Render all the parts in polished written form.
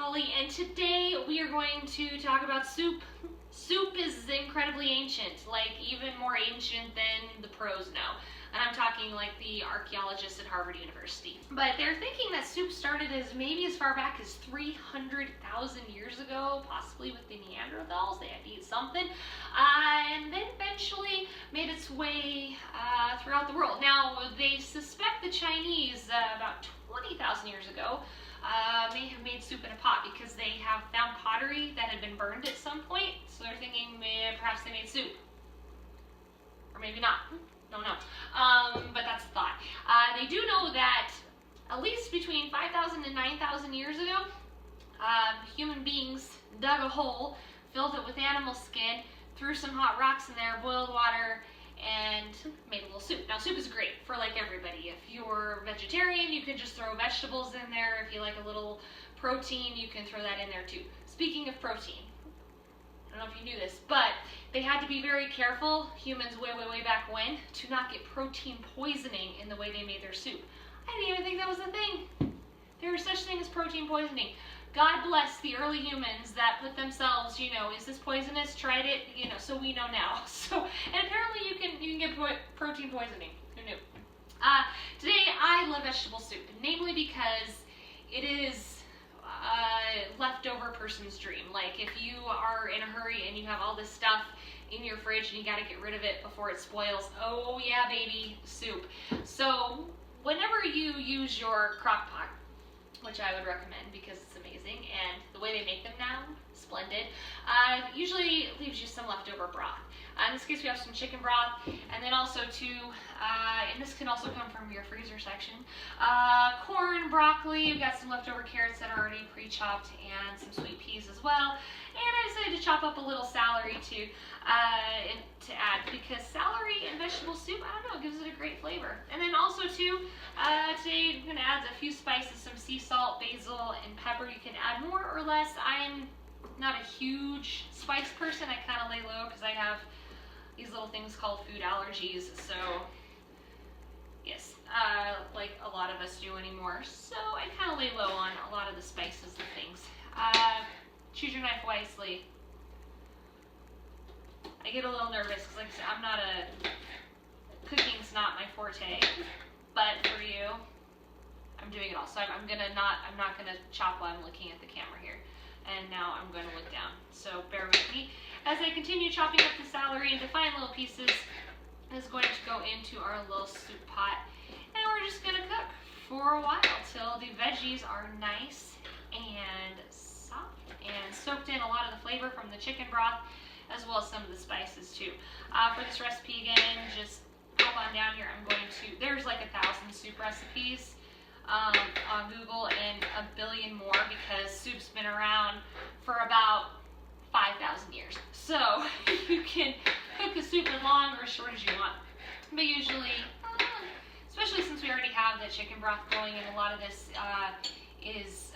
Holly, and today we are going to talk about soup. Soup is incredibly ancient, like even more ancient than the pros know. And I'm talking like the archaeologists at Harvard University. But they're thinking that soup started as maybe as far back as 300,000 years ago, possibly with the Neanderthals. They had to eat something. And then eventually made its way throughout the world. Now, they suspect the Chinese about 20,000 years ago may have made soup in a pot because they have found pottery that had been burned at some point. So they're thinking perhaps they made soup. Or maybe not. Don't know. But that's the thought. They do know that at least between 5,000 and 9,000 years ago, human beings dug a hole, filled it with animal skin, threw some hot rocks in there, boiled water, and made a little soup. Now, soup is great for like everybody. If you're vegetarian, you can just throw vegetables in there. If you like a little protein, you can throw that in there too. Speaking of protein, I don't know if you knew this, but they had to be very careful, humans way back when, to not get protein poisoning in the way they made their soup. I didn't even think that was a thing. There was such thing as protein poisoning. God bless the early humans that put themselves, is this poisonous? Tried it, so we know now. And apparently you can get protein poisoning. Who knew? Today I love vegetable soup, namely because it is leftover person's dream. Like if you are in a hurry and you have all this stuff in your fridge and you got to get rid of it before it spoils, oh yeah baby, soup. So whenever you use your crock pot, which I would recommend because it's amazing, and the way they make them now, splendid, usually leaves you some leftover broth. In this case we have some chicken broth, and then also and this can also come from your freezer section, corn, broccoli, we've got some leftover carrots that are already pre-chopped, and some sweet peas as well. And I decided to chop up a little celery to add, because celery in vegetable soup, I don't know, it gives it a great flavor. And then also today I'm going to add a few spices, some sea salt, basil, and pepper. You can add more or less. I'm not a huge spice person. I kind of lay low because I have these little things called food allergies. So yes, like a lot of us do anymore. So I kind of lay low on a lot of the spices and things. Choose your knife wisely. I get a little nervous because, like I said, cooking's not my forte, but for you, I'm doing it all. So I'm not gonna chop while I'm looking at the camera here. And now I'm going to look down. So bear with me. As I continue chopping up the celery into fine little pieces, it's going to go into our little soup pot. And we're just going to cook for a while till the veggies are nice and soft and soaked in a lot of the flavor from the chicken broth, as well as some of the spices too. For this recipe again, just hop on down here. There's like 1,000 soup recipes on Google and a billion more, because soup's been around for about 5,000 years. So you can cook the soup as long or as short as you want. But usually, especially since we already have the chicken broth going, and a lot of this is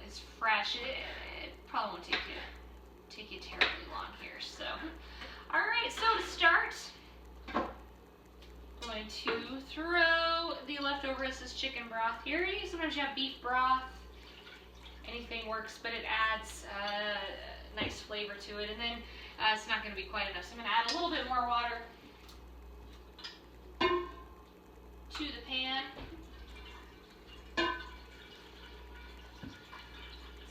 is fresh, it probably won't take you terribly long here. So, all right. So to start, I'm going to throw the leftover. This is chicken broth here. Sometimes you have beef broth. Anything works, but it adds a nice flavor to it. And then it's not going to be quite enough, so I'm going to add a little bit more water to the pan.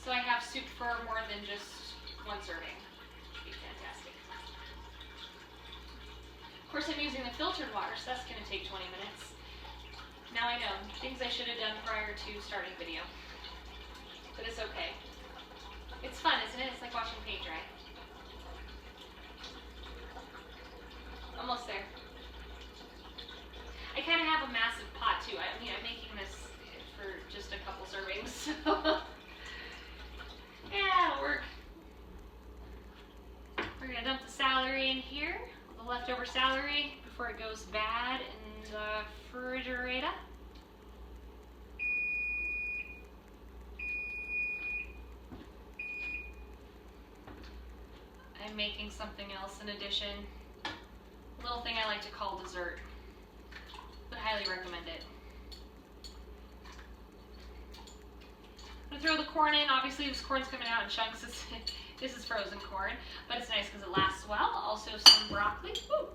So I have soup for more than just one serving. Should be fantastic. Of course, I'm using the filtered water, so that's going to take 20 minutes. Now I know, things I should have done prior to starting video. But it's okay. It's fun, isn't it? It's like watching paint dry. Almost there. I kind of have a massive pot too. I'm making this for just a couple servings, so yeah, it'll work. We're gonna dump the celery in here, the leftover celery, before it goes bad in the refrigerator. I'm making something else in addition. A little thing I like to call dessert. Would highly recommend it. I'm gonna throw the corn in. Obviously this corn's coming out in chunks. This is frozen corn, but it's nice because it lasts well. Also some broccoli. Woo.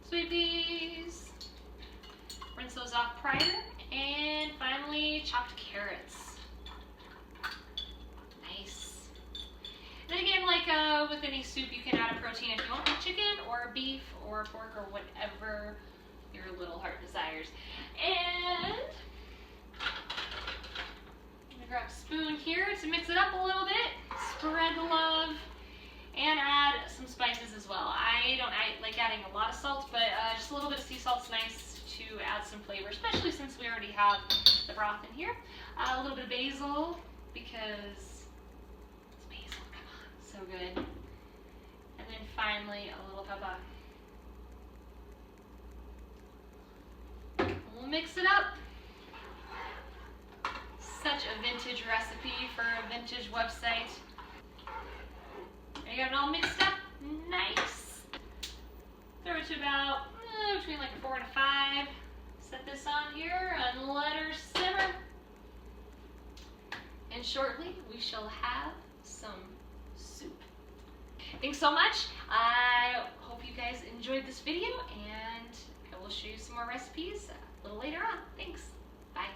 Sweet peas. Rinse those off prior. And finally, chopped carrots. Nice. And again, like with any soup, you can add a protein if you want, like chicken or beef or pork or whatever your little heart desires. And I'm gonna grab a spoon here to mix it up a little bit. Spread the love. And add some spices as well. I like adding a lot of salt, but just a little bit of sea salt's nice to add some flavor, especially since we already have the broth in here. A little bit of basil, because it's basil, come on, so good. And then finally, a little pepper. We'll mix it up. Such a vintage recipe for a vintage website. You got it all mixed up, nice. Throw it to about between like a 4 and a 5. Set this on here and let her simmer. And shortly we shall have some soup. Thanks so much. I hope you guys enjoyed this video, and I will show you some more recipes a little later on. Thanks. Bye.